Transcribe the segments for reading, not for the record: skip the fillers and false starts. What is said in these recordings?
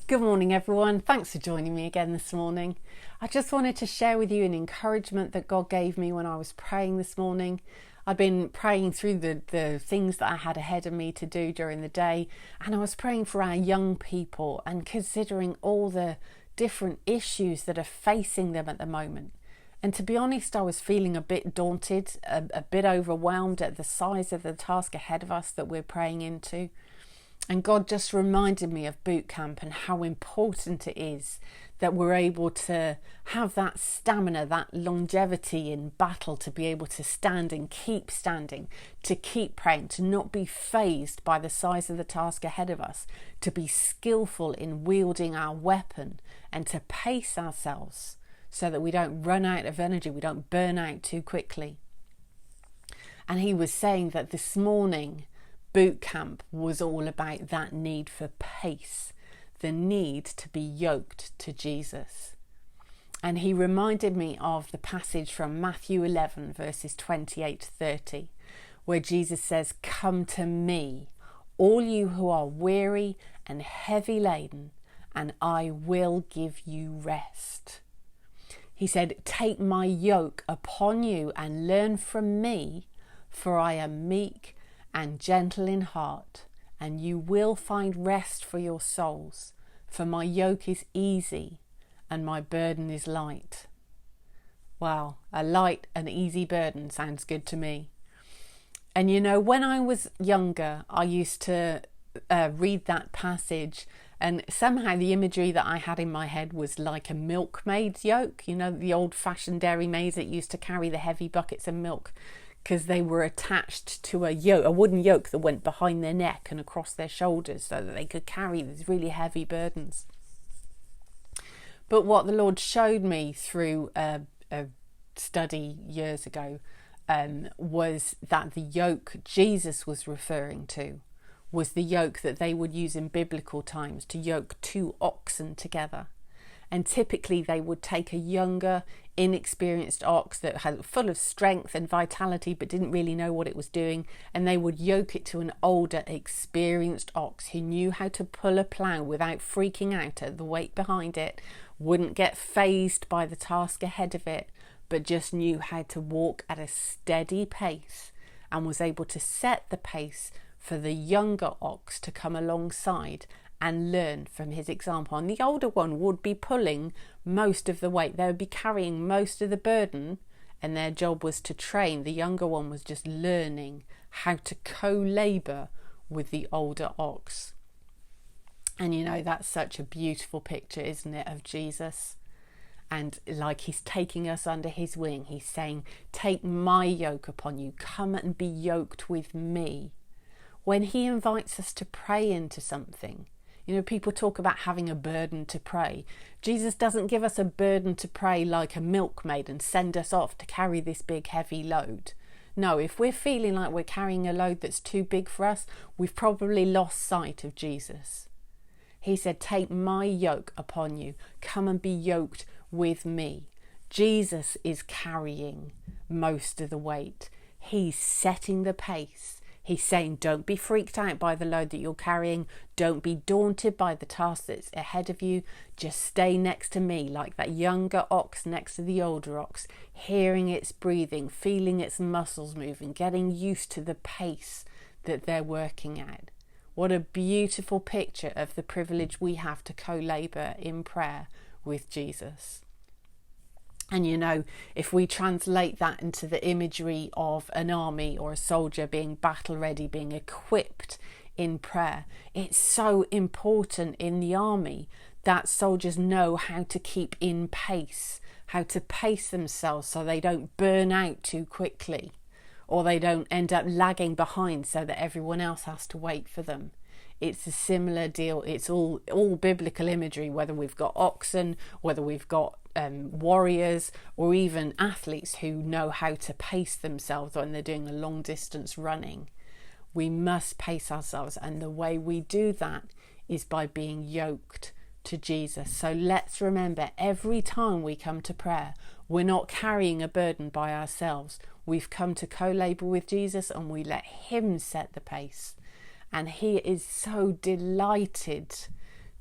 Good morning, everyone. Thanks for joining me again this morning. I just wanted to share with you an encouragement that God gave me when I was praying this morning. I've been praying through the things that I had ahead of me to do during the day, and I was praying for our young people and considering all the different issues that are facing them at the moment. And to be honest, I was feeling a bit daunted, a bit overwhelmed at the size of the task ahead of us that we're praying into. And God just reminded me of boot camp and how important it is that we're able to have that stamina, that longevity in battle, to be able to stand and keep standing, to keep praying, to not be fazed by the size of the task ahead of us, to be skillful in wielding our weapon and to pace ourselves so that we don't run out of energy, we don't burn out too quickly. And he was saying that this morning, boot camp was all about that need for pace, the need to be yoked to Jesus. And he reminded me of the passage from Matthew 11 verses 28 to 30, where Jesus says, "Come to me, all you who are weary and heavy laden, and I will give you rest." He said, "Take my yoke upon you and learn from me, for I am meek and gentle in heart, and you will find rest for your souls, for my yoke is easy and my burden is light." Wow, a light and easy burden sounds good to me. And you know, when I was younger, I used to read that passage, and somehow the imagery that I had in my head was like a milkmaid's yoke, you know, the old-fashioned dairy maids that used to carry the heavy buckets of milk, because they were attached to a wooden yoke that went behind their neck and across their shoulders so that they could carry these really heavy burdens. But what the Lord showed me through a study years ago was that the yoke Jesus was referring to was the yoke that they would use in biblical times to yoke two oxen together. And typically they would take a younger, inexperienced ox that had full of strength and vitality but didn't really know what it was doing, and they would yoke it to an older, experienced ox who knew how to pull a plough without freaking out at the weight behind it, wouldn't get fazed by the task ahead of it, but just knew how to walk at a steady pace and was able to set the pace for the younger ox to come alongside and learn from his example. And the older one would be pulling most of the weight. They would be carrying most of the burden, and their job was to train. The younger one was just learning how to co-labour with the older ox. And you know, that's such a beautiful picture, isn't it, of Jesus? And like he's taking us under his wing, he's saying, "Take my yoke upon you, come and be yoked with me." When he invites us to pray into something, you know, people talk about having a burden to pray. Jesus doesn't give us a burden to pray like a milkmaid and send us off to carry this big heavy load. No, if we're feeling like we're carrying a load that's too big for us, we've probably lost sight of Jesus. He said, "Take my yoke upon you. Come and be yoked with me." Jesus is carrying most of the weight. He's setting the pace. He's saying, don't be freaked out by the load that you're carrying. Don't be daunted by the task that's ahead of you. Just stay next to me, like that younger ox next to the older ox, hearing its breathing, feeling its muscles moving, getting used to the pace that they're working at. What a beautiful picture of the privilege we have to co-labour in prayer with Jesus. And you know, if we translate that into the imagery of an army or a soldier being battle ready, being equipped in prayer, it's so important in the army that soldiers know how to keep in pace, how to pace themselves so they don't burn out too quickly, or they don't end up lagging behind so that everyone else has to wait for them. It's a similar deal. It's all biblical imagery, whether we've got oxen, whether we've got warriors, or even athletes who know how to pace themselves when they're doing a long distance running. We must pace ourselves, and the way we do that is by being yoked to Jesus. So let's remember, every time we come to prayer, we're not carrying a burden by ourselves. We've come to co-labour with Jesus, and we let him set the pace. And he is so delighted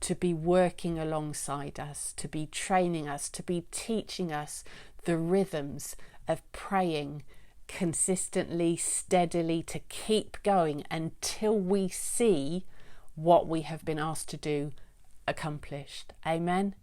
to be working alongside us, to be training us, to be teaching us the rhythms of praying consistently, steadily, to keep going until we see what we have been asked to do accomplished. Amen.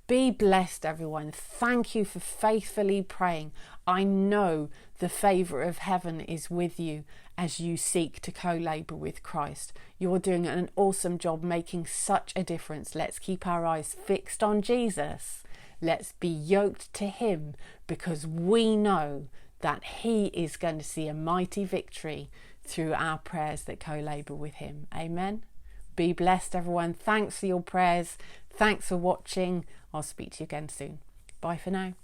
Be blessed, everyone. Thank you for faithfully praying. I know the favour of heaven is with you as you seek to co-labour with Christ. You're doing an awesome job, making such a difference. Let's keep our eyes fixed on Jesus. Let's be yoked to him, because we know that he is going to see a mighty victory through our prayers that co-labour with him. Amen. Be blessed, everyone. Thanks for your prayers. Thanks for watching. I'll speak to you again soon. Bye for now.